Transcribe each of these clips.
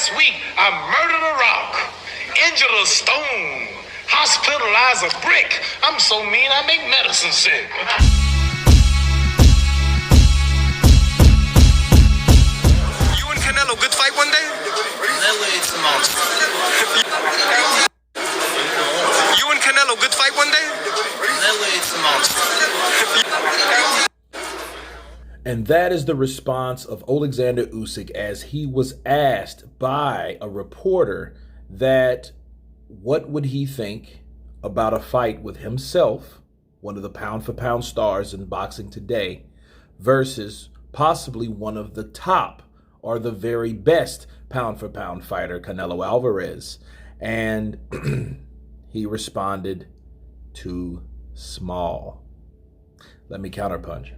Last week, I murdered a rock, injured a stone, hospitalized a brick. I'm so mean, I make medicine sick. You and Canelo, good fight one day? Canelo is the monster. You and Canelo, good fight one day? Canelo is the monster. And that is the response of Oleksandr Usyk as he was asked by a reporter that what would he think about a fight with himself, one of the pound-for-pound stars in boxing today, versus possibly one of the top or the very best pound-for-pound fighter, Canelo Alvarez. And he responded, too small. Let me counterpunch.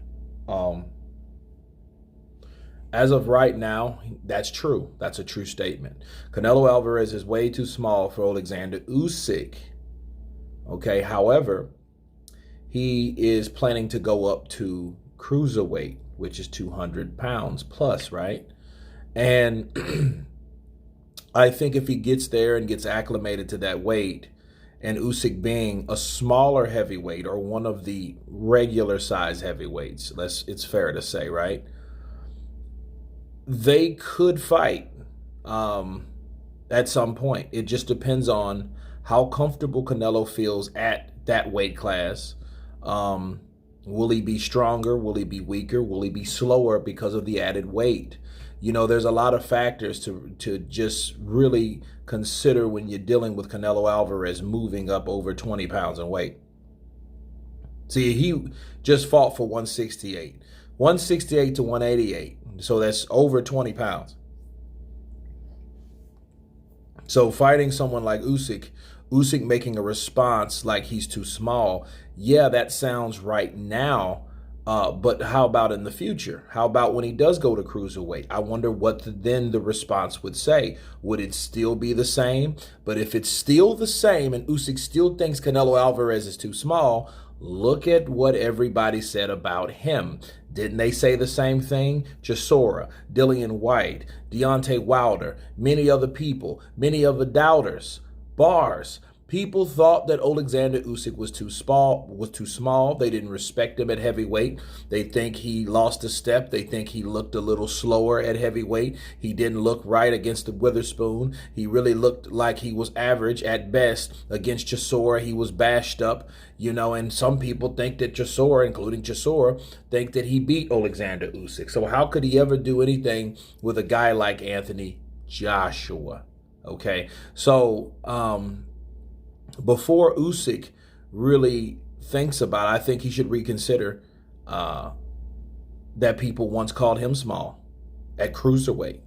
As of right now, that's true. That's a true statement. Canelo Alvarez is way too small for Oleksandr Usyk. Okay, however, he is planning to go up to cruiserweight, which is 200 pounds plus, right? And I think if he gets there and gets acclimated to that weight, and Usyk being a smaller heavyweight or one of the regular size heavyweights, it's fair to say, right? They could fight at some point. It just depends on how comfortable Canelo feels at that weight class. Will he be stronger? Will he be weaker? Will he be slower because of the added weight? You know, there's a lot of factors to just really consider when you're dealing with Canelo Alvarez moving up over 20 pounds in weight. See, he just fought for 168. 168 to 188. So that's over 20 pounds. So fighting someone like Usyk making a response like he's too small, yeah, that sounds right now. But how about in the future? How about when he does go to cruiserweight? I wonder what then the response would say. Would it still be the same? But if it's still the same and Usyk still thinks Canelo Alvarez is too small, look at what everybody said about him. Didn't they say the same thing? Chisora, Dillian White, Deontay Wilder, many other people, many of the doubters, bars. People thought that Oleksandr Usyk was too small. They didn't respect him at heavyweight. They think he lost a step. They think he looked a little slower at heavyweight. He didn't look right against the Witherspoon. He really looked like he was average at best against Chisora. He was bashed up, you know, and some people think that Chisora, including Chisora, think that he beat Oleksandr Usyk. So how could he ever do anything with a guy like Anthony Joshua? Okay, so before Usyk really thinks about it, I think he should reconsider that people once called him small at cruiserweight.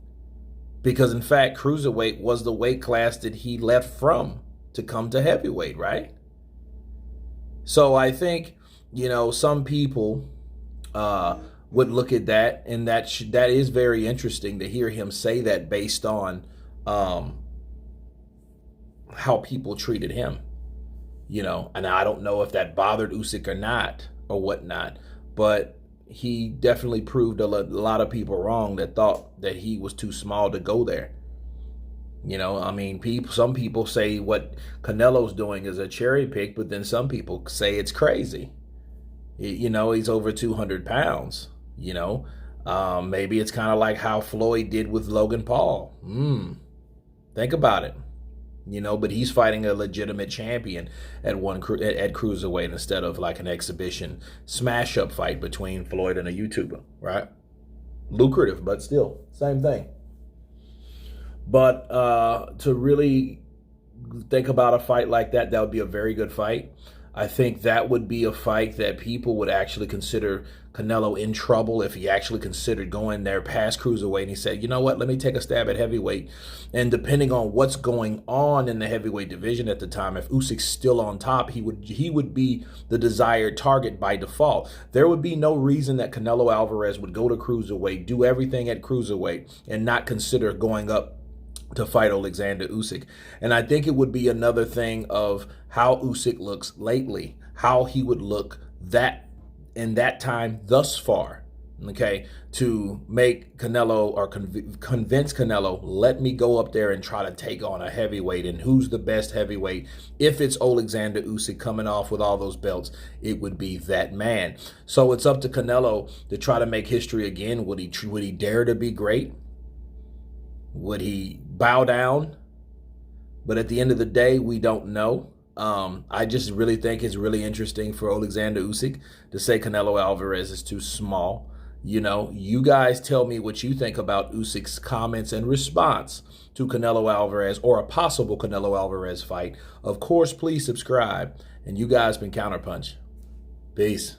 Because, in fact, cruiserweight was the weight class that he left from to come to heavyweight, right? So I think, you know, some people would look at that, and that is very interesting to hear him say that based on how people treated him, you know, and I don't know if that bothered Usyk or not or whatnot, but he definitely proved a lot of people wrong that thought that he was too small to go there. You know, I mean, some people say what Canelo's doing is a cherry pick, but then some people say it's crazy. You know, he's over 200 pounds, you know. Maybe it's kind of like how Floyd did with Logan Paul. Think about it. You know, but he's fighting a legitimate champion at cruiserweight instead of like an exhibition smash-up fight between Floyd and a YouTuber, right? Lucrative, but still, same thing. But to really think about a fight like that, that would be a very good fight. I think that would be a fight that people would actually consider Canelo in trouble if he actually considered going there past cruiserweight and he said, you know what, let me take a stab at heavyweight. And depending on what's going on in the heavyweight division at the time, if Usyk's still on top, he would be the desired target by default. There would be no reason that Canelo Alvarez would go to cruiserweight, do everything at cruiserweight, and not consider going up to fight Oleksandr Usyk. And I think it would be another thing of how Usyk looks lately, how he would look in that time thus far. okay, to make Canelo or convince Canelo, let me go up there and try to take on a heavyweight. And who's the best heavyweight? If it's Oleksandr Usyk coming off with all those belts, it would be that man. So it's up to Canelo to try to make history again. Would he dare to be great? Would he bow down? But at the end of the day, we don't know. I just really think it's really interesting for Oleksandr Usyk to say Canelo Alvarez is too small. You know, you guys tell me what you think about Usyk's comments and response to Canelo Alvarez or a possible Canelo Alvarez fight. Of course, please subscribe. And you guys been Counterpunch. Peace.